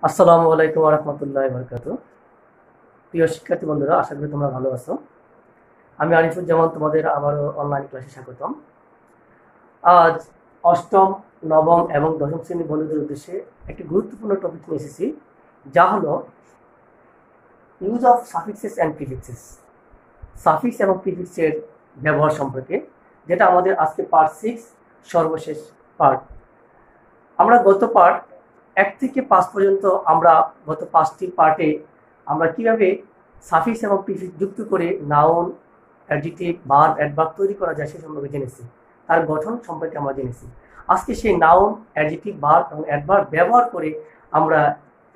আসসালামু আলাইকুম ওয়া রাহমাতুল্লাহি ওয়া বারাকাতুহু। প্রিয় শিক্ষার্থী বন্ধুরা, আশা করি তোমরা ভালো আছো। আমি আরিফুজ্জামান তোমাদের আবারও অনলাইন ক্লাসে স্বাগতম। আজ অষ্টম, নবম এবং দশম শ্রেণীর বন্ধুদের উদ্দেশ্যে একটি গুরুত্বপূর্ণ টপিক নিয়ে এসেছি, যা হলো use of suffixes and prefixes. Suffix এবং প্রিফিক্সের ব্যবহার সম্পর্কে, যেটা আমাদের আজকে পার্ট 6 সর্বশেষ পার্ট। আমরা গত পার্ট 1 থেকে 5 পর্যন্ত আমরা গত 5টি পার্টে আমরা কিভাবে সাফিক্স এবং প্রিফিক্স যুক্ত করে নাউন, অ্যাডজেক্টিভ, ভার্ব, অ্যাডভার্ব তৈরি করা যায় সে সম্পর্কে জেনেছি। তার গঠন সম্পর্কে আমরা জেনেছি। আজকে সেই নাউন, অ্যাডজেক্টিভ, ভার্ব এবং অ্যাডভার্ব ব্যবহার করে আমরা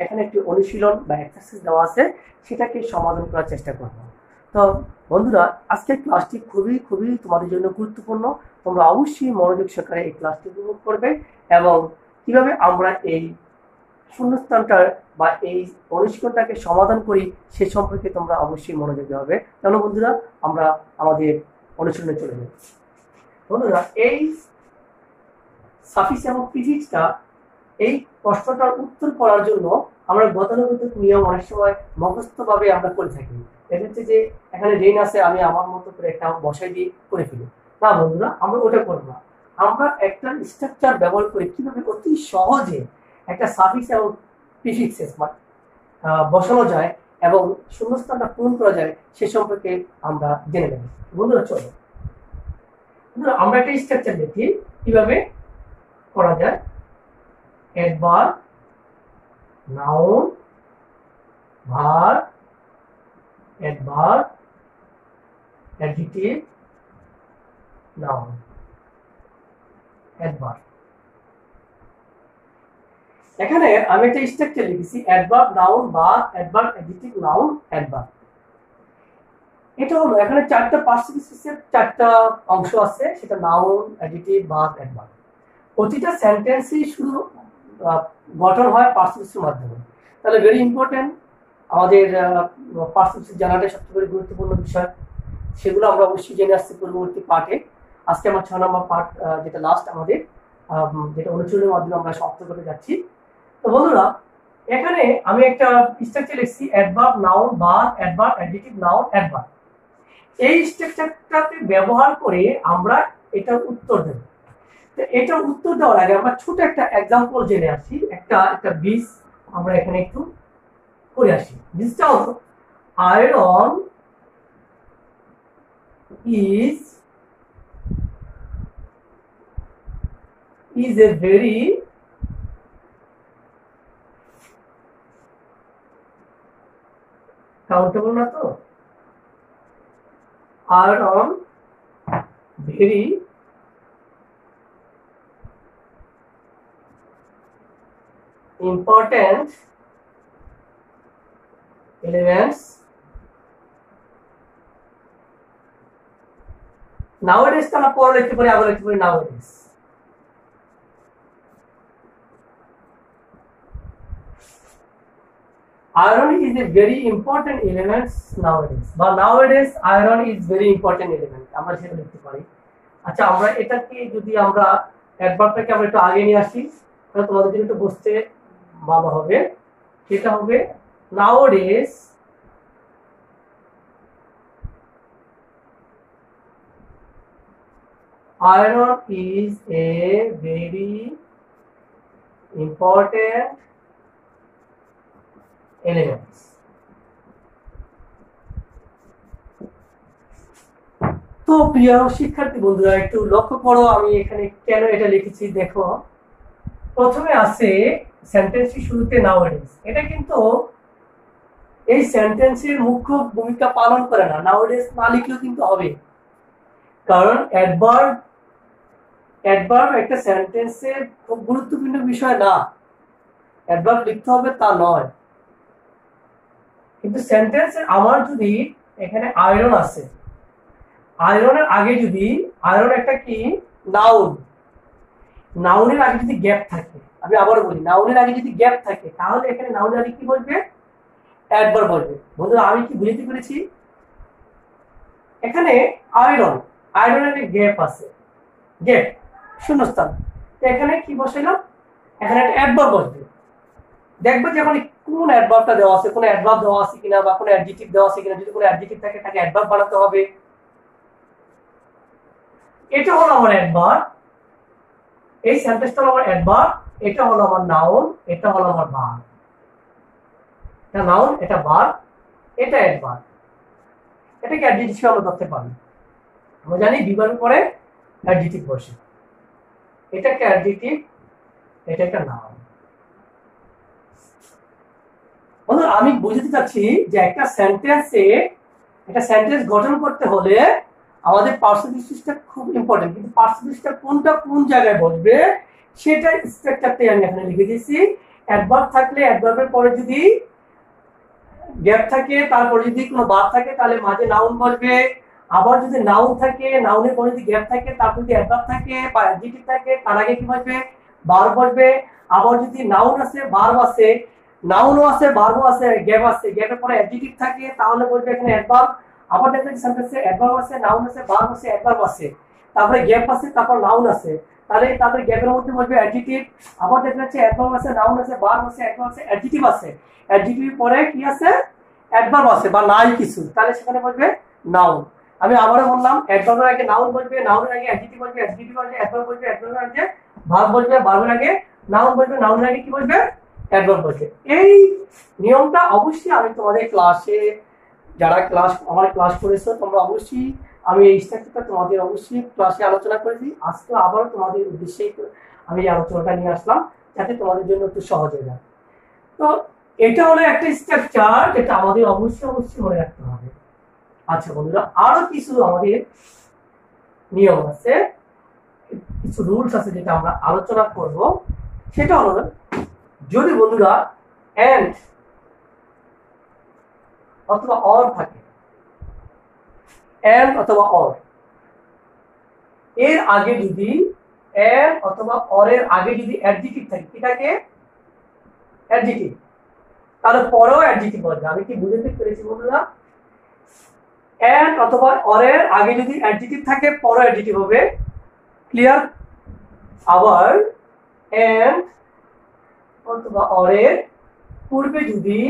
এখানে একটি অনুশীলন বা এক্সারসাইজ দেওয়া আছে, সেটাকে সমাধান করার চেষ্টা করব। তো বন্ধুরা, আজকের ক্লাসটি খুবই খুবই তোমাদের জন্য গুরুত্বপূর্ণ। তোমরা অবশ্যই মনোযোগ সহকারে এই ক্লাসটি উপভোগ করবে এবং কিভাবে আমরা এই শূন্যস্থানটা বা এই অনুশীলনটাকে সমাধান করি সে সম্পর্কে তোমরা অবশ্যই মনোযোগী হবে। চলো বন্ধুরা, আমরা আমাদের অনুশীলনে চলে যাই। বন্ধুরা, এই সাফিক্স এবং প্রিফিক্সটা, এই প্রশ্নটার উত্তর করার জন্য আমরা গতানুগতিক নিয়ম অনেক সময় মুখস্থভাবে আমরা করে থাকি। এটা হচ্ছে যে এখানে রেইন আছে, আমি আমার মতো করে একটা বসাই দিয়ে করে ফেলি। না বন্ধুরা, আমরা ওটা করব না। আমরা একটা স্ট্রাকচার ব্যবহার করে কিভাবে অতি সহজে একটা সাফিক্স এবং প্রিফিক্সেস বসানো যায় এবং শূন্যস্থানটা পূরণ করা যায় সে সম্পর্কে আমরা জেনে নেব। বন্ধুরা চলো, বন্ধুরা আমরা একটা স্ট্রাকচার দেখি কিভাবে করা যায়। Adverb, noun, verb, adverb, adjective, noun, adverb. এখানে আমি একটা স্ট্রাকচার লিখেছি, adverb, noun, verb, adverb, adjective, noun, adverb. এটা হলো এখানে চারটা পার্টিসিপেন্টের চারটা অংশ আছে, সেটা নাউন, অ্যাডজেক্টিভ, ভার্ব, অ্যাডভার্ব। প্রতিটা সেন্টেন্সই শুধু গঠন হয় পার্টিসিপেন্টের মাধ্যমে। তাহলে ভেরি ইম্পর্টেন্ট, আমাদের পার্টিসিপেন্ট জানাটা সবচেয়ে গুরুত্বপূর্ণ বিষয়। সেগুলো আমরা অবশ্যই জেনে আসছি পরবর্তী পার্টে। আজকে আমার 6 নম্বর পার্ট, যেটা লাস্ট আমাদের, যেটা অনুশীলনের মাধ্যমে আমরা সমাপ্ত করতে যাচ্ছি। তো বন্ধুরা, এখানে আমি একটা স্ট্রাকচার লিখছি, adverb, noun, verb, adverb, adjective, noun, adverb. এই স্ট্রাকচারটাকে ব্যবহার করে আমরা এটার উত্তর দেব। তো এটার উত্তর দেওয়ার আগে আমরা ছোট একটা এক্সাম্পল জেনে আসি। একটা বীজ আমরা এখানে একটু করে আসি। বীজটা হলো iron is a very countable না তো, iron very important elements nowadays। তারা পরে লিখতে পারি, আবার লিখতে পারি nowadays। Iron is a very important element nowadays, বা nowadays iron is very important element, আমরা সেটা লিখতে পারি। আচ্ছা, আমরা এটাকে যদি আমরা অ্যাডভার্বটাকে আমরা একটু আগে নিয়ে আসি, তাহলে তোমাদের জন্য একটু বুঝতে ভালো হবে। সেটা হবে nowadays iron is a very important elements। তো প্রিয় শিক্ষার্থী বন্ধুরা, একটু লক্ষ্য করো আমি এখানে কেন এটা লিখেছি। দেখো, প্রথমে আছে সেন্টেন্সের শুরুতে নাওয়াডেজ। এটা কিন্তু এই সেন্টেন্সের মুখ্য ভূমিকা পালন করে না, নাওয়াডেজ না লিখলেও কিন্তু হবে। কারণ অ্যাডভার্ব একটা সেন্টেন্সের খুব গুরুত্বপূর্ণ বিষয় না, অ্যাডভার্ব লিখতে হবে তা নয়। কিন্তু সেন্টেন্সের আমার যদি এখানে আয়রন আছে, আয়রনের আগে যদি আয়রন একটা কি নাউন, নাউনের আগে যদি গ্যাপ থাকে, আমি আবার বলি নাউনের আগে যদি গ্যাপ থাকে, তাহলে এখানে নাউনের আগে কি বলবে? অ্যাডভার্ব বলবে। বন্ধুরা, আমি কি বুঝতে পেরেছি? এখানে আয়রনের গ্যাপ আছে, গ্যাপ শূন্যস্থান। এখানে কি বসাইলাম? এখানে একটা অ্যাডভার্ব বসবে। দেখবে যে এখন কোন অ্যাডভার্বটা দেওয়া আছে, কোন অ্যাডভার্ব দেওয়া আছে কিনা বা কোন অ্যাডজেক্টিভ দেওয়া আছে কিনা। যদি কোনো অ্যাডজেক্টিভ থাকে তাকে অ্যাডভার্ব বানাতে হবে। এটা হলো আমার অ্যাডভার্ব, এই সেন্টেন্সটা হলো আমার অ্যাডভার্ব, এটা হলো আমার নাউন, এটা হলো আমার ভার্ব। এটা নাউন, এটা ভার্ব, এটা অ্যাডভার্ব। এটাকে অ্যাডজেক্টিভ হিসেবে আমরা ধরতে পারি। আমরা জানি বিভাগের পরে অ্যাডজেক্টিভ বসে। এটা একটা অ্যাডজেক্টিভ, এটা একটা নাউন। আমি বুঝতে চাচ্ছি যে একটা সেন্টেন্স গঠন করতে হলে আমাদের পার্সোনালিটিটা খুব ইম্পর্টেন্ট, কিন্তু পার্সোনালিটিটা কোনটা কোন জায়গায় বসবে সেটা স্ট্রাকচারটাই আমি এখানে লিখে দিয়েছি। অ্যাডভার্ব থাকলে অ্যাডভার্বের পরে যদি গ্যাপ থাকে, তারপরে যদি কোনো ভার্ব থাকে তাহলে মাঝে নাউন বসবে। আবার যদি নাউন থাকে, নাউনের পরে যদি গ্যাপ থাকে, তারপর যদি অ্যাডভার্ব থাকে বা অ্যাডজেক্টিভ থাকে, তার আগে কি বসবে? ভার্ব বসবে। আবার যদি নাউন আছে, ভার্ব আছে, নাউনও আছে, ভার্বও আছে, গ্যাপ আছে, গ্যাপের পরে অ্যাডজেক্টিভ থাকে, তাহলে বলবে এখানে অ্যাডভার্ব। আবার দেখবেন সেন্টেন্সে অ্যাডভার্ব আছে, নাউন আছে, ভার্ব আছে, অ্যাডভার্ব আছে, তারপরে গ্যাপ আছে, তারপর নাউন আছে, তাহলে তাদের গ্যাপের মধ্যে বলবে অ্যাডজেক্টিভ। আবার দেখবেন অ্যাডভার্ব আছে, নাউন আছে, ভার্ব আছে, অ্যাডভার্ব আছে, অ্যাডজেক্টিভ আছে, অ্যাডজেক্টিভের পরে কি আছে? অ্যাডভার্ব আছে বা নাই কিছু, তাহলে সেখানে বলবে নাউন। আমি আবারও বললাম, অ্যাডভার্বের আগে নাউন বলবে, নাউনের আগে অ্যাডজেক্টিভ বলবে, অ্যাডজেক্টিভ আগে অ্যাডভার্ব বলবে, অ্যাডভার্বের আগে ভার্ব বলবে, ভার্বের আগে নাউন বলবে, নাউনের আগে কি বলবে? অ্যাডভার্ব বলবে। এই নিয়মটা অবশ্যই আমি তোমাদের ক্লাসে, যারা আমার ক্লাস করেছো তোমরা অবশ্যই, আমি এই স্ট্রাকচারটা তোমাদের অবশ্যই ক্লাসে আলোচনা করেছি। আজকে আবারও তোমাদের উদ্দেশ্যে আমি এই আলোচনাটা নিয়ে আসলাম, যাতে তোমাদের জন্য একটু সহজ হয়ে যায়। তো এটা হলো একটা স্ট্রাকচার যেটা আমাদের অবশ্যই মনে রাখতে হবে। আচ্ছা বন্ধুরা, আরো কিছু আমাদের নিয়ম আছে, কিছু রুলস আছে যেটা আমরা আলোচনা করব। সেটা হলো, যদি বন্ধুরা এন্ড অথবা অর থাকে, এন্ড অথবা অর এর আগে যদি, এন্ড অথবা অর এর আগে যদি অ্যাডজেক্টিভ থাকে, কি থাকে? অ্যাডজেক্টিভ, তাহলে পরেও অ্যাডজেক্টিভ বলবে। আমি কি বুঝতে পেরেছি বন্ধুরা? এন্ড অথবা অর এর আগে যদি অ্যাডজেক্টিভ থাকে, পরেও অ্যাডজেক্টিভ হবে। ক্লিয়ার? আবার এন্ড অথবা অর এর পূর্বে যদি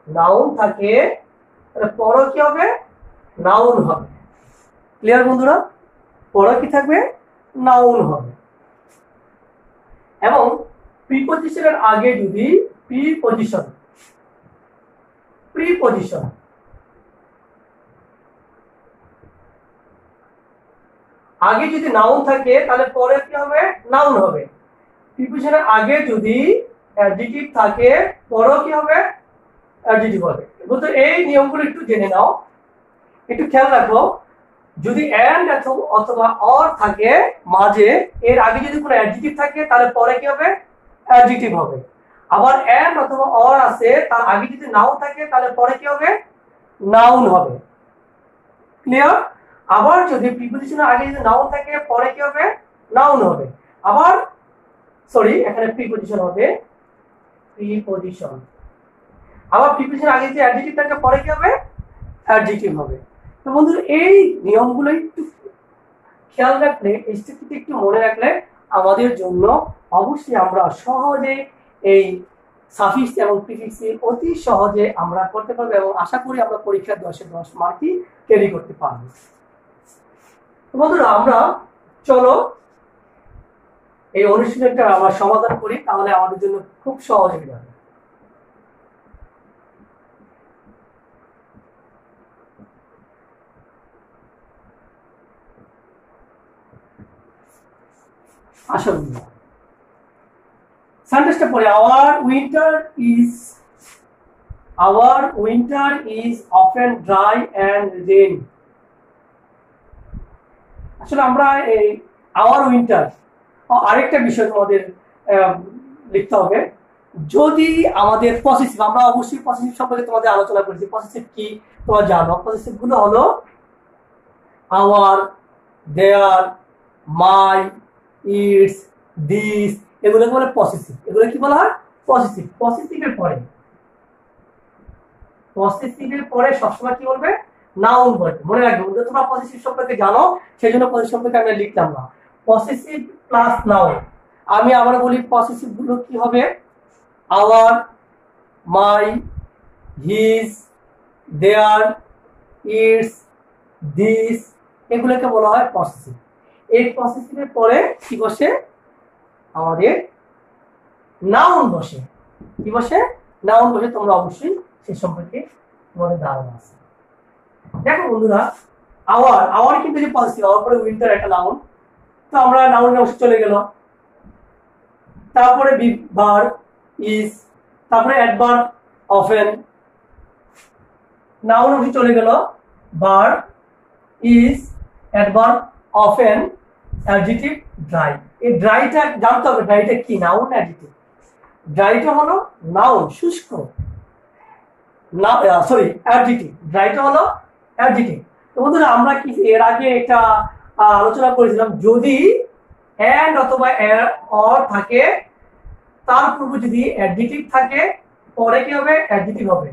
নাউন থাকে, তাহলে পরও কি হবে? নাউন হবে। ক্লিয়ার বন্ধুরা? পরও কি থাকবে? নাউন হবে। এবং প্রিপজিশনের আগে যদি প্রিপজিশন আগে যদি নাউন থাকে, তাহলে পরে কি হবে? নাউন হবে। প্রিপজিশনের আগে যদি অ্যাডজেক্টিভ থাকে, পরেও কি হবে? অ্যাডজেক্টিভ হবে। বলতে এই নিয়মগুলো একটু জেনে নাও, একটু খেয়াল রাখো। যদি এন্ড অথবা অর থাকে মাঝে, এর আগে যদি কোনো অ্যাডজেক্টিভ থাকে, তাহলে পরে কি হবে? অ্যাডজেক্টিভ হবে। আবার এন্ড অথবা অর আছে, তার আগে যদি নাউন থাকে, তাহলে পরে কি হবে? নাউন হবে। ক্লিয়ার? আবার যদি প্রিপজিশনের আগে যদি নাউন থাকে, পরে কি হবে? নাউন হবে। আবার এখানে প্রিপজিশন হবে, প্রিপজিশন। আবার প্রিপজিশনের আগে যদি অ্যাডজেক্টিভ থাকে, পরে কি হবে? অ্যাডজেক্টিভ হবে। তো বন্ধুরা, এই নিয়মগুলো একটু খেয়াল রাখলে, একটু মনে রাখলে আমাদের জন্য অবশ্যই আমরা সহজে এই সাফিক্স এবং প্রিফিক্স অতি সহজে আমরা করতে পারবো, এবং আশা করি আমরা পরীক্ষায় 10-এ 10 মার্কই ক্যারি করতে পারবো। তো বন্ধুরা, আমরা চলো এই অনুশীলনটা আমরা সমাধান করি, তাহলে আমাদের জন্য খুব সহজ হয়ে যাবে। আসুন সেন্টেন্সটা পড়ে, our winter is often dry and rain. আসলে আমরা এই আওয়ার উইন্টার, আরেকটা বিষয় তোমাদের লিখতে হবে। যদি আমাদের পসেসিভ, আমরা অবশ্যই পসেসিভ সম্পর্কে তোমাদের আলোচনা করেছি। পসেসিভ কি তোমরা জানো? পসেসিভ গুলো হলো our, their, my, its, this, এগুলো বলে পসেসিভ। এগুলো কি বলা হয়? পসেসিভ। পসেসিভের পরে সবসময় কি বলবে? নাউন বলবে। মনে রাখবে, তোমরা পসেসিভ সম্পর্কে জানো, সেই জন্য পসেসিভ সম্পর্কে আমরা লিখলাম না। Possessive plus noun. আমি আবার বলি পসেসিভ গুলো কি হবে, our, my, his, their, its, this, এগুলোকে বলা হয় পসেসিভ। এই পসেসিভের পরে কি বসে, আমাদের নাউন বসে। কি বসে, নাউন বসে। তোমরা অবশ্যই সে সম্পর্কে তোমাদের ধারণা আছে। দেখো বন্ধুরা, আওয়ার, আওয়ার কিন্তু যে পসেসিভ, আওয়ার পরে উইন্টার একটা নাউন, তো আমরা নাউনের অংশ চলে গেল। তারপরে ভার্ব, ইজ, তারপরে অ্যাডভার্ব, অফেন, নাউন অংশ চলে গেল। Verb, is, adverb, often, adjective, dry. এই ড্রাইটা জানতে হবে, ড্রাইটা কি, নাউন না অ্যাডজেক্টিভ? ড্রাইটা হলো নাউন, শুষ্ক, না সরি অ্যাডজেক্টিভ। ড্রাইটা হলো অ্যাডজেক্টিভ। তো বন্ধুরা, আমরা কি এর আগে এটা আলোচনা করেছিলাম, যদি এন্ড অথবা অর থাকে, তার পূর্বে যদি অ্যাডজেক্টিভ থাকে, পরে কি হবে, অ্যাডজেক্টিভ হবে।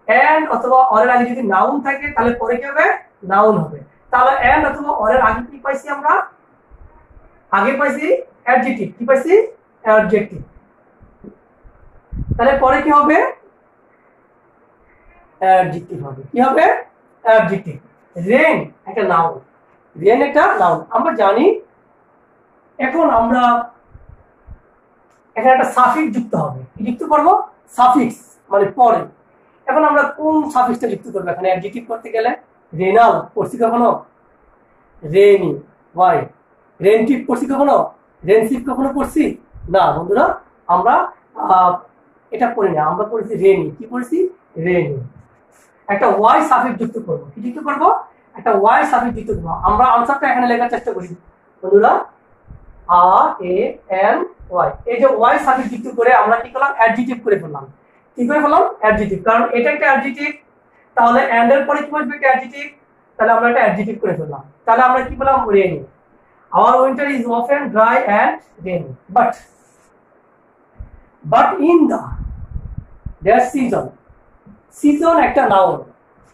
এন্ড অথবা অরের আগে যদি নাউন থাকে, তাহলে পরে কি হবে, নাউন হবে। তাহলে এন্ড অথবা অরের আগে কি পাইছি আমরা, আগে পাইছি অ্যাডজেক্টিভ। কি পাইছি, অ্যাডজেক্টিভ। তাহলে পরে কি হবে, অ্যাডজেক্টিভ হবে। কি হবে, অ্যাডজেক্টিভ। রেন একটা নাউন, রেন একটা নাউন আমরা জানি। এখন আমরা এখানে একটা সাফিক্স যুক্ত হবে। কি যুক্ত করব, সাফিক্স, মানে পরে। এখন আমরা কোন সাফিক্সটা যুক্ত করব এখানে অ্যাডজেক্টিভ করতে গেলে? রেনাল পড়ছি কখনো, রেনি, ওয়াই, রেন্টিভ পড়ছি কখনো, রেনসিভ কখনো পড়ছি না বন্ধুরা। আমরা এটা পড়ি না, আমরা পড়েছি রেনি। কি পড়েছি, রেনি। একটা ওয়াই সাফিক্স যুক্ত করব। কি যুক্ত করব, একটা ওয়াই সাফিক্স যুক্ত করব। আমরা আনসারটা এখানে লেখার চেষ্টা করি বন্ধুরা, আর এ এন ওয়াই। এই যে ওয়াই সাফিক্স যুক্ত করে আমরা কি করলাম, অ্যাডজেক্টিভ করে ফেললাম। কি করে ফেললাম, অ্যাডজেক্টিভ। কারণ এটা একটা অ্যাডজেক্টিভ, তাহলে এন্ড এর পরে কি বসবে, একটা অ্যাডজেক্টিভ, তাহলে আমরা একটা অ্যাডজেক্টিভ করে ফেললাম। তাহলে আমরা কি বললাম, rainy. Our winter is often dry and rainy, but in their season, season একটা নাউন,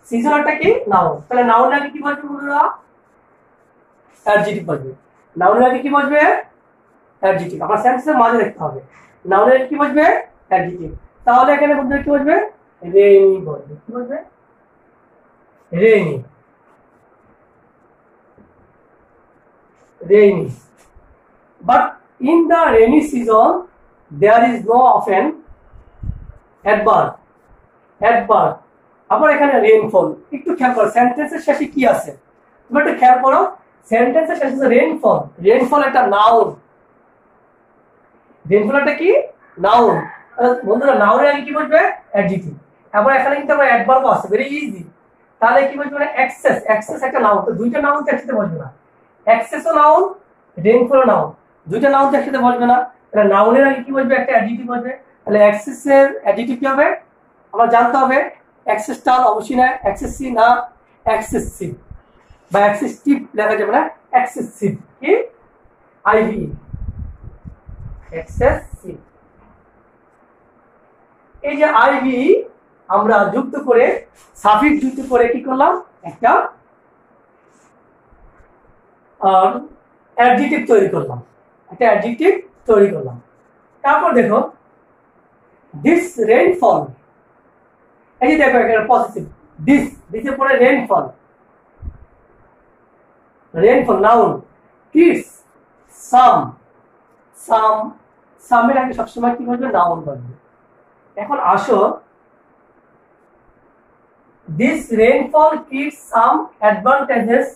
সিজন একটা কি, নাউন। তাহলে নাউন আগে কি বসবে বন্ধুরা, অ্যাডজেক্টিভ বসবে। নাউন আগে কি বসবে, অ্যাডজেক্টিভ। আমার সেন্টেন্সের মাঝে রাখতে হবে, নাউন আগে কি বসবে, অ্যাডজেক্টিভ। তাহলে এখানে বন্ধুরা কি বসবে, রেনি বসবে। কি বসবে, rainy, rainy. But in the rainy season there is no often adverb, adverb। আবার এখানে রেইনফল। একটু খেয়াল করো সেন্টেন্সের শেষে কি আছে, তুমি একটু খেয়াল করো। সেন্টেন্সের শেষে রেইনফল, রেইনফল একটা নাউন, রেইনফল একটা কি, নাউন। বন্ধুরা নাউনের আগে কি বসবে, অ্যাডজেক্টিভ। আবার এখানে কিন্তু আবার অ্যাডভার্ব আছে, ভেরি ইজি। তাহলে কি বসবে, এক্সেস, এক্সেস একটা নাউন। তো দুইটা নাউন তো একসাথে বসবে না, এক্সেসও নাউন, রেইনফলও নাউন, দুইটা নাউন তো একসাথে বসবে না। তাহলে নাউনের আগে কি বসবে, একটা অ্যাডজেক্টিভ বসবে। তাহলে এক্সেসের অ্যাডজেক্টিভ কি হবে, আমার জানতে হবে। এক্সেসটা অবশ্যই না এক্সেসিভ, না এক্সেসিভ বা এক্সেসিভ লেখা যাবে না, এক্সেসিভ। কি, আইভি, এক্সেসিভ। এই যে আইভি আমরা যুক্ত করে, সাফিক্স যুক্ত করে কি করলাম, একটা অ্যাডজেক্টিভ তৈরি করলাম, একটা অ্যাডজেক্টিভ তৈরি করলাম। তারপর দেখো দিস রেইনফল, এই যে দেখো এখানে পজিটিভ, দিস, দিসের পরে rainfall, rainfall noun. Kids, some, some, সামের আগে সবসময় কি বলবে, নাউন বলবে। এখন আসো, this rainfall kids some advantages,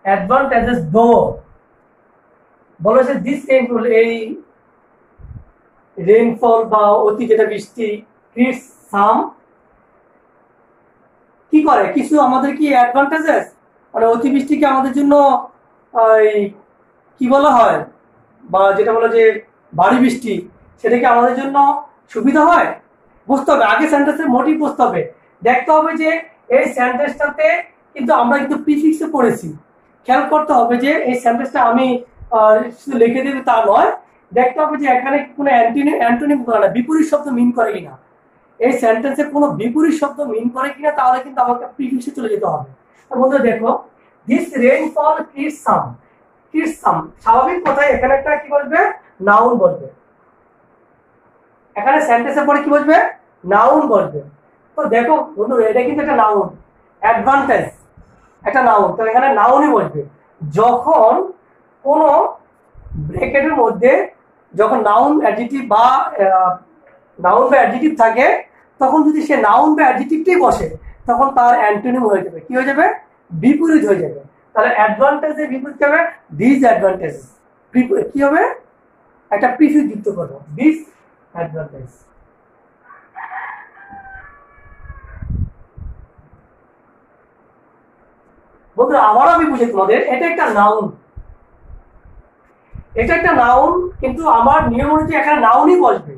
advantages though, বলা হয়েছে দিস রেইনফল, এই রেইনফল বা অতি যেটা বৃষ্টি, কিডস সাম কি করে, কিছু আমাদের কি অ্যাডভান্টেজেস, মানে অতিবৃষ্টি কি আমাদের জন্য কি বলা হয়, বা যেটা বলা যে ভারী বৃষ্টি, সেটা কি আমাদের জন্য সুবিধা হয়। বুঝতে হবে আগে সেন্টেন্সের মোটিভ বুঝতে হবে, দেখতে হবে যে এই সেন্টেন্সটাতে কিন্তু আমরা কিন্তু প্রিফিক্সে পড়েছি। খেয়াল করতে হবে যে এই সেন্টেন্সটা আমি শুধু লিখে দেবে তা নয়, দেখতে হবে যে এখানে কোনো অ্যান্টোনিম করে না, বিপরীত শব্দ মিন করে কিনা, এই সেন্টেন্সে কোনো বিপরীত শব্দ মিন করে কিনা, তাহলে কিন্তু আমাকে প্রিফিক্সে চলে যেতে হবে। বন্ধুরা দেখো, this rainfall kids some, kids some, স্বাভাবিক কথায় এখানে একটা কি বলবে, নাউন বসবে। এখানে সেন্টেন্সের পরে কি বসবে? নাউন বসবে। তো দেখো বন্ধু, এটা কিন্তু একটা নাউন, অ্যাডভান্টেজ একটা নাউন, তো এখানে নাউনই বসবে। যখন কোনো ব্র্যাকেটের মধ্যে যখন নাউন অ্যাডজেক্টিভ বা অ্যাডজেক্টিভ থাকে, তখন যদি সে নাউন বা অ্যাডজেক্টিভটাই বসে, তখন তার অ্যান্টোনিম হয়ে যাবে, কি হয়ে যাবে? বিপরীত হয়ে যাবে। তাহলে অ্যাডভান্টেজের বিপরীত হবে ডিসঅ্যাডভান্টেজ। কি হবে? একটা প্রিফিক্স যুক্ত করবো, ডিসঅ্যাডভান্টেজ। বন্ধুরা আবারও আমি বুঝি তোমাদের, এটা একটা নাউন, এটা একটা নাউন, কিন্তু আমার নিয়ম অনুযায়ী এখানে নাউনই বসবে।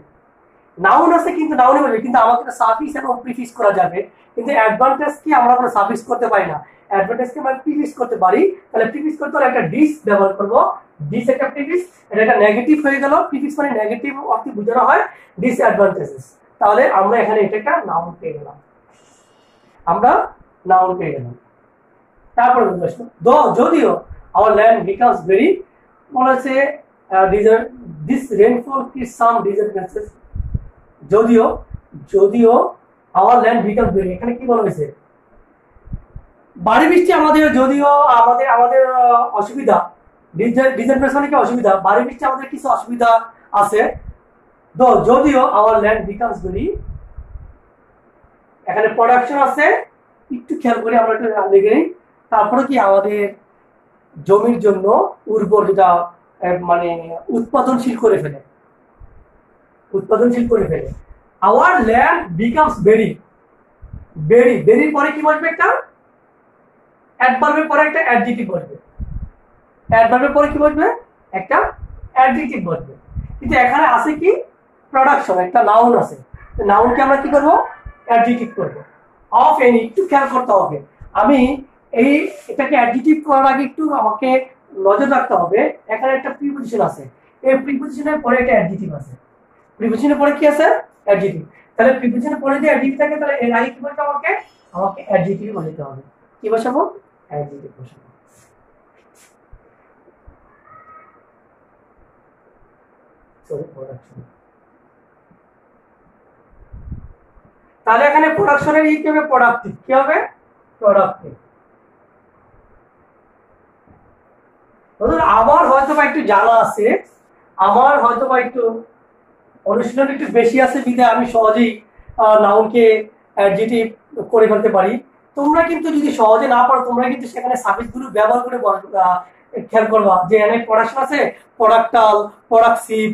নাউন আছে কিন্তু নাউনই বসবে, কিন্তু আমাকে সাফিক্স এবং প্রিফিক্স করা যাবে। কিন্তু অ্যাডভান্টেজ কি আমরা কোনো সাফিক্স করতে পারি না, অ্যাডভান্টেজকে আমরা প্রিফিক্স করতে পারি। তাহলে প্রিফিক্স করতে হলে একটা ডিস ব্যবহার করবো। ডিস একটা প্রিফিক্স, এটা একটা নেগেটিভ হয়ে গেল। প্রিফিক্স মানে নেগেটিভ অর্থে বোঝানো হয় ডিসঅ্যাডভান্টেজেস। তাহলে আমরা এখানে এটা একটা নাউন পেয়ে গেলাম, আমরা নাউন পেয়ে গেলাম। তারপরে প্রশ্ন, যদিও our land becomes very, বলেছে this rainfall is some disadvantages। যদিও our land becomes very, এখানে কি বলা হয়েছে? ভারী বৃষ্টি আমাদের, যদিও আমাদের অসুবিধা, ডিসঅ্যাডভান্টেজ মানে কি? অসুবিধা। ভারী বৃষ্টি আমাদের কিছু অসুবিধা আছে। যদিও our land becomes very, এখানে প্রোডাকশন আছে, একটু খেয়াল করি আমরা, একটু দেখে নিই। তারপরে কি আমাদের জমির জন্য উর্বর, যেটা মানে উৎপাদনশীল করে ফেলে। আওয়ার ল্যান্ড বিকামস ভেরি, ভেরির পরে কি বসবে? একটা অ্যাডভার্বের পরে একটা অ্যাডজেক্টিভ বসবে। অ্যাডভার্বের পরে কি বসবে? একটা অ্যাডজেক্টিভ বসবে। কিন্তু এখানে আছে কি? প্রোডাকশন, একটা নাউন আছে। নাউনকে আমরা কি করব? অ্যাডজেক্টিভ করব। অফ এনি, একটু খেয়াল করতে হবে। আমি এটাকে অ্যাডজেক্টিভ করার আগে একটু আমাকে নজর রাখতে হবে। এখানে একটা প্রিপজিশন আছে, এই প্রিপজিশনের পরে একটা অ্যাডজেক্টিভ আছে। প্রিপজিশনের পরে কি আছে? অ্যাডজেক্টিভ। তাহলে প্রিপজিশনের পরে যে অ্যাডজেক্টিভ থাকে, তাহলে এর আগে কি বলতে আমাকে অ্যাডজেক্টিভ বসাতে হবে। কি বসাবো? অ্যাডজেক্টিভ বসাবো। তাহলে এখানে প্রোডাকশনের কি হবে? প্রোডাক্টিভ। কি হবে? প্রোডাক্টিভ। আমার হয়তো বা একটু জানা আছে, আমার হয়তো বা একটু অনুশীলন একটু বেশি আছে, বিধায় আমি সহজেই নাউনকে অ্যাডজেক্টিভ করে ফেলতে পারি। তোমরা কিন্তু যদি সহজে না পারো, তোমরা কিন্তু সেখানে সাফিক্স গুলো ব্যবহার করে খেয়াল করবা যে এখানে প্রোডাকশন আছে, প্রোডাক্টাল, প্রোডাক্টিভ,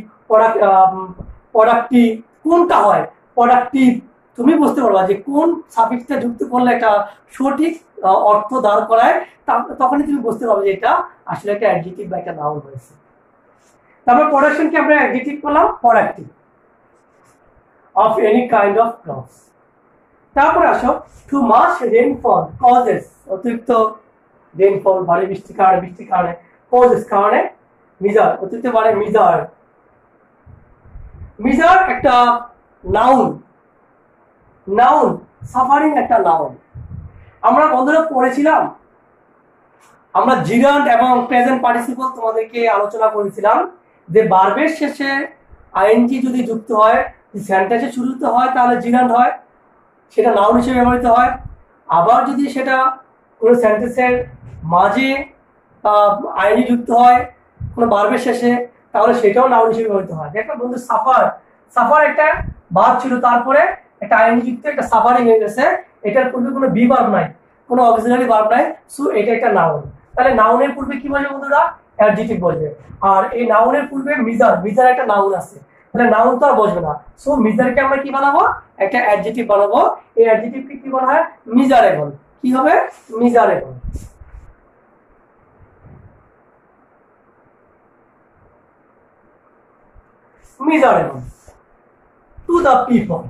প্রোডাক্টিভ, কোনটা হয়? প্রোডাক্টিভ। তুমি বুঝতে পারবা যে কোন সাফিক্সটা যুক্ত করলে একটা সঠিক অর্থ দাঁড় করায়, তখনই তুমি বুঝতে পারবে যে এটা আসলে একটা অ্যাডজেক্টিভ বা একটা নাউন হয়েছে। তারপর প্রোডাকশনকে আমরা অ্যাডজেক্টিভ করলাম productive of any kind of crops. তারপরে আসো, টু মাচ রেইনফল কজেস, অতিরিক্ত রেইনফল, ভারী বৃষ্টির কারণে, কজেস কারণে, মিজার, অতিরিক্ত মানে মিজার একটা নাউন, সাফারিং একটা নাউন। আমরা বন্ধুরা পড়েছিলাম, আমরা জিরান্ড এবং প্রেজেন্ট পার্টিসিপল তোমাদেরকে আলোচনা করেছিলাম যে ভার্বের শেষে আইএনজি যদি যুক্ত হয়, সেন্টেন্সের শুরুতে হয়, তাহলে জিরান্ড হয়, সেটা নাউন হিসেবে ব্যবহৃত হয়। আবার যদি সেটা কোনো সেন্টেন্সের মাঝে আইএনজি যুক্ত হয় কোনো ভার্বের শেষে, তাহলে সেটাও নাউন হিসেবে ব্যবহৃত হয়। দেখো বন্ধু, সাফার একটা ভার্ব ছিল, তারপরে একটা আইএনজি যুক্ত একটা সাফারিং হয়ে গেছে। এটার পূর্বে কোনো বি ভার্ব নাই, কোনো অক্সিলারি ভার্ব নাই, সো এটা একটা নাউন। তাহলে নাউনের পূর্বে কি বলবে বন্ধুরা? অ্যাডজেক্টিভ বলবে। আর এই নাউনের পূর্বে মিজার একটা নাউন আছে, তাহলে নাউন তো আর বসবে না। সো মিজারকে আমরা কি বানাবো? একটা অ্যাডজেক্টিভ বানাবো। এই অ্যাডজেক্টিভকে কি বলা হয়? মিজারেবল। কি হবে? Miserable. Miserable to the people,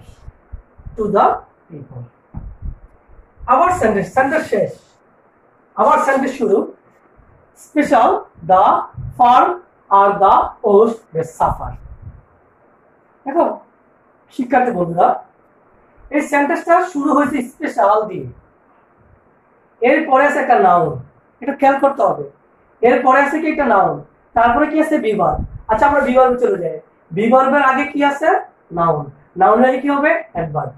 আবার সেন্টেন্স শেষ, আবার সেন্টেন্স শুরু। স্পেশাল, দ্য ফার্ম আর দ্য পোস্ট দে সাফার। দেখো শিক্ষার্থী বন্ধুরা, এই সেন্টেন্সটা শুরু হয়েছে স্পেশাল দিয়ে, এরপরে আছে একটা নাউন, এটা খেয়াল করতে হবে। এরপরে আছে কি একটা নাউন, তারপরে কি আছে বিভাগ, আচ্ছা আমরা বি ভার্বে চলে যাই। বি ভার্বের আগে কি আছে? নাউন। নাউনের আগে কি হবে? অ্যাডভার্ব।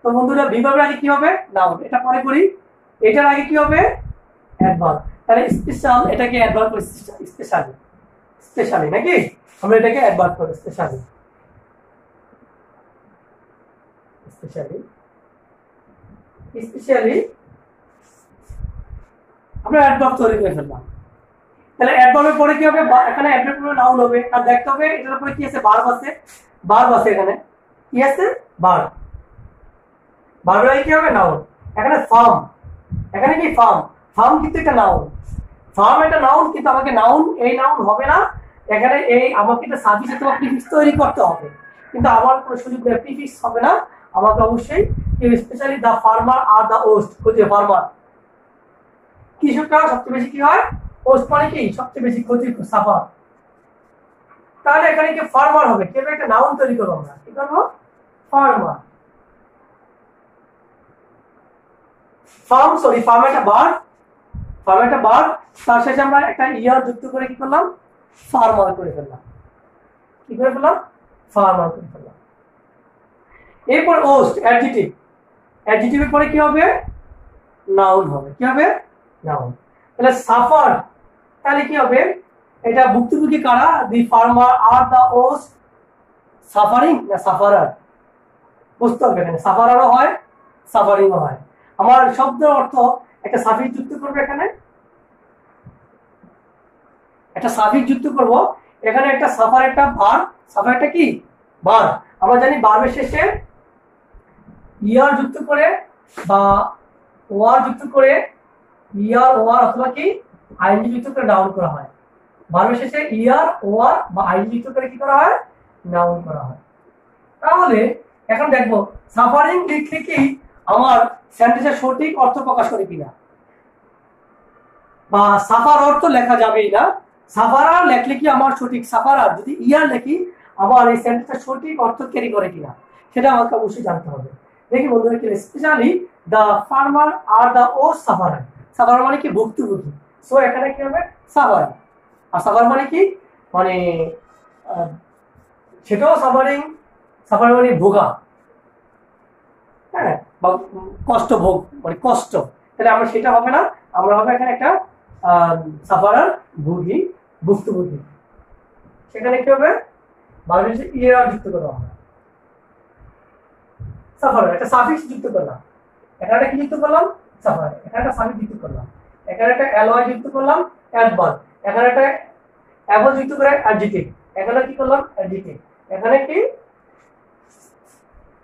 তো বন্ধুরা বি ভার্বের আগে কি হবে? নাউন। এটা পরে করি। এটার আগে কি হবে? অ্যাডভার্ব। তাহলে স্পেশাল এটাকে অ্যাডভার্ব করি স্পেশালি। স্পেশালি নাকি? আমরা এটাকে অ্যাডভার্ব করি স্পেশালি। স্পেশালি স্পেশালি আমরা অ্যাডভার্ব তৈরি করে ফেললাম। তাহলে অ্যাডভার্বের পরে কি হবে? এখানে অ্যাডভার্বের পরে নাউন হবে। আর দেখতে হবে এটার উপরে কি আছে? ভার্ব আছে। ভার্ব আছে এখানে। কি আছে? ভার্ব। ভার্বের আগে কি হবে? নাউন। এখানে ফার্ম। এখানে কি ফার্ম? ফার্ম কিন্তু একটা নাউন। ফার্ম একটা নাউন, কিন্তু আমাকে নাউন এই নাউন হবে না। এখানে এই আমাকে একটা সাবজেক্ট অথবা প্রিফিক্স তৈরি করতে হবে, কিন্তু আমার কোনো সুযোগ নেই, প্রিফিক্স হবে না। আমাকে অবশ্যই স্পেশালি দ্য ফার্মার আর দ্য ওস্ট ক্ষতি ফার্মার। কৃষকরা সবচেয়ে বেশি কি হয়? ওস্ট মানে কি? সবচেয়ে বেশি ক্ষতি সাফার। তাহলে এখানে কি ফার্মার হবে? কেবল একটা নাউন তৈরি করবো আমরা। কি করবো? ফার্মার। ফার্ম সরি ফার্ম একটা ভার্ব। ফার্ম একটা ভার্ব, তার শেষে আমরা একটা ইয়ার যুক্ত করে কি করলাম? ফার্মার করে ফেললাম। কি করে ফেললাম? ফার্মার করে ফেললাম। এরপর ওস্ট অ্যাডজেক্টিভ। অ্যাডজেক্টিভের পরে কি হবে? নাউন হবে। কি হবে? নাউন। তাহলে সাফার, তাহলে কি হবে? এটা ভুক্তভোগী কারা? দি ফার্মার আর দ্য ওস্ট সাফারিং না সাফারার? বুঝতে হবে এখানে সাফারারও হয় সাফারিংও হয়। আমার শব্দের অর্থ একটা সাফিক্স যুক্ত করবে, এখানে একটা সাফিক্স যুক্ত করব। এখানে একটা সাফার একটা ভার্ব। সাফার একটা কি? ভার্ব। আমরা জানি ভার্বের শেষে ইয়ার যুক্ত করে বা ওয়ার যুক্ত করে, ইয়ার ওয়ার অথবা কি আইএনজি যুক্ত করে নাউন করা হয়। ভার্বের শেষে ইয়ার ওয়ার বা আইএনজি যুক্ত করে কি করা হয়? নাউন করা হয়। তাহলে এখন দেখবো সাফারিং লিখলে কি আমার সেন্টেন্সের সঠিক অর্থ প্রকাশ করে কিনা, বা সাফার অর্থ লেখা যাবেই না। সাফারার লেখলে কি আমার সঠিক, সাফারার যদি ইয়ার লেখি আমার এই সেন্টেন্সের সঠিক অর্থ ক্যারি করে কিনা, সেটা আমাকে অবশ্যই জানতে হবে। দেখি বন্ধুরা কি স্পেশালি দ্য ফার্মার আর দ্য ও সাফারার। সাফারার মানে কি? ভুক্তভোগী। সো এখানে কি হবে? সাফারার। আর সাফার মানে কি? মানে সেটাও সাফারিং। সাফার মানে ভোগা, হ্যাঁ, বা কষ্ট ভোগ মানে কষ্ট। তাহলে আমরা সেটা হবে না, আমরা হবে এখানে একটা সাফারার ভোগী, ভুক্তভোগী। সেখানে কি হবে? ভার্বের সাথে ইআর যুক্ত করা হবে। সাফারার একটা সাফিক্স যুক্ত করলাম। এখানে একটা কি যুক্ত করলাম? সাফারার। এখানে একটা সাফিক্স যুক্ত করলাম। এখানে একটা অ্যালয় যুক্ত করলাম, অ্যাডভার্ব। এখানে একটা অ্যাবল যুক্ত করে অ্যাডজেক্টিভ। এখানে কি করলাম? অ্যাডজেক্টিভ। এখানে কি?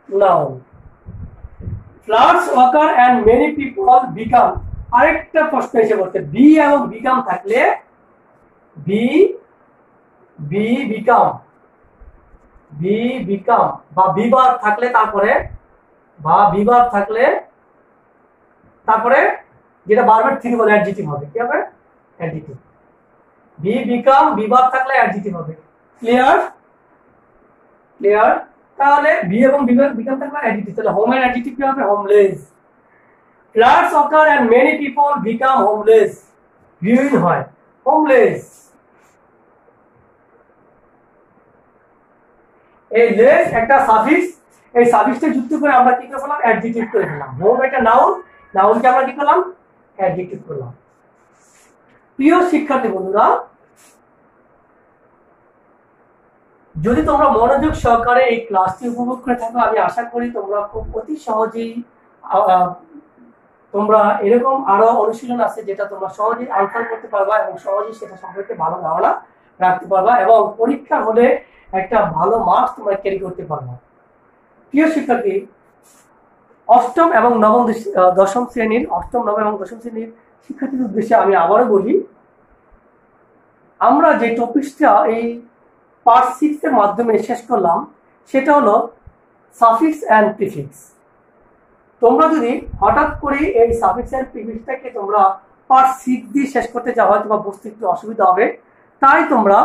Noun. Floods occur and many people become। আরেকটা প্রশ্ন এসে বলতে বি এবং বিকাম থাকলে বিকাম বা বিভাগ থাকলে তারপরে যেটা বারবার থ্রি বলে অ্যাডজেক্টিভ হবে। কি হবে? অ্যাডজেক্টিভ। বিকাম বিভাগ থাকলে অ্যাডজেক্টিভ হবে। ক্লিয়ার? তাহলে বি এবং বিকাম থাকলে অ্যাডজেক্টিভ। তাহলে হোম এর অ্যাডজেক্টিভ কি হবে? Homeless. Floods occur and many people become homeless। ruin হয়, হোমলেস। এই লেস একটা সাফিক্স, এই সাফিক্সটা যুক্ত করে আমরা কি করলাম? অ্যাডজেক্টিভ করে দিলাম। হোম একটা নাউন, নাউনকে আমরা কি করলাম? অ্যাডজেক্টিভ করলাম। প্রিয় শিক্ষার্থী বন্ধুরা, যদি তোমরা মনোযোগ সহকারে এই ক্লাসটি উপভোগ করে থাকো, আমি আশা করি তোমরা খুব অতি সহজেই তোমরা এরকম আরো অনুশীলন আছে যেটা তোমরা সহজেই আনসার করতে পারবা এবং সহজেই সেটা সম্পর্কে ভালো ধারণা রাখতে পারবা এবং পরীক্ষা হলে একটা ভালো মার্কস তোমরা ক্যারি করতে পারবা। প্রিয় শিক্ষার্থী, অষ্টম, নবম এবং দশম শ্রেণীর শিক্ষার্থীদের উদ্দেশ্যে আমি আবারও বলি, আমরা যে টপিকটা এই পার্ট 6 এর মাধ্যমে শেষ করলাম সেটা হলো সাফিক্স এন্ড প্রিফিক্স। তোমরা যদি হঠাৎ করে এই সাফিক্স এন্ড প্রিফিক্সটাকে তোমরা পার্ট 6 দিয়ে শেষ করতে যাও, হয়তো বা বুঝতে একটু অসুবিধা হবে। তাই তোমরা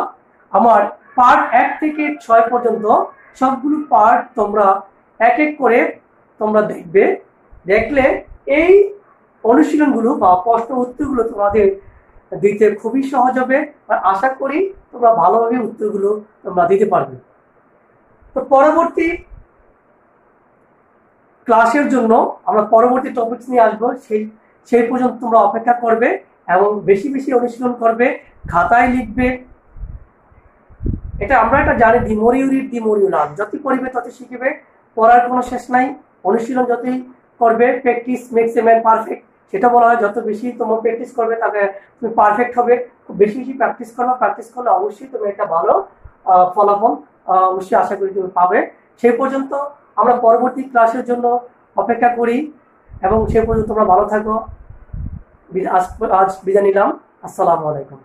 আমার পার্ট 1 থেকে 6 পর্যন্ত সবগুলো পার্ট তোমরা এক এক করে তোমরা দেখলে এই অনুশীলনগুলো বা প্রশ্ন উত্তরগুলো তোমাদের দিতে খুবই সহজ হবে। আর আশা করি তোমরা ভালোভাবে উত্তরগুলো তোমরা দিতে পারবে। তো পরবর্তী ক্লাসের জন্য আমরা পরবর্তী টপিকস নিয়ে আসবো, সেই পর্যন্ত তোমরা অপেক্ষা করবে এবং বেশি বেশি অনুশীলন করবে, খাতায় লিখবে। এটা আমরা একটা জানি, the more you read the more you learn. যতই পড়বে তত শিখবে, পড়ার কোনো শেষ নাই। অনুশীলন যতই করবে, practice makes a man perfect, সেটা বলা হয়। যত বেশি তোমার প্র্যাকটিস করবে তাকে তুমি পারফেক্ট হবে। খুব বেশি বেশি প্র্যাকটিস করবে, প্র্যাকটিস করলে অবশ্যই তুমি একটা ভালো ফলাফল অবশ্যই আশা করি তুমি পাবে। সেই পর্যন্ত আমরা পরবর্তী ক্লাসের জন্য অপেক্ষা করি এবং সেই পর্যন্ত তোমরা ভালো থাকো। আজ বিদায় নিলাম। আসসালামু আলাইকুম।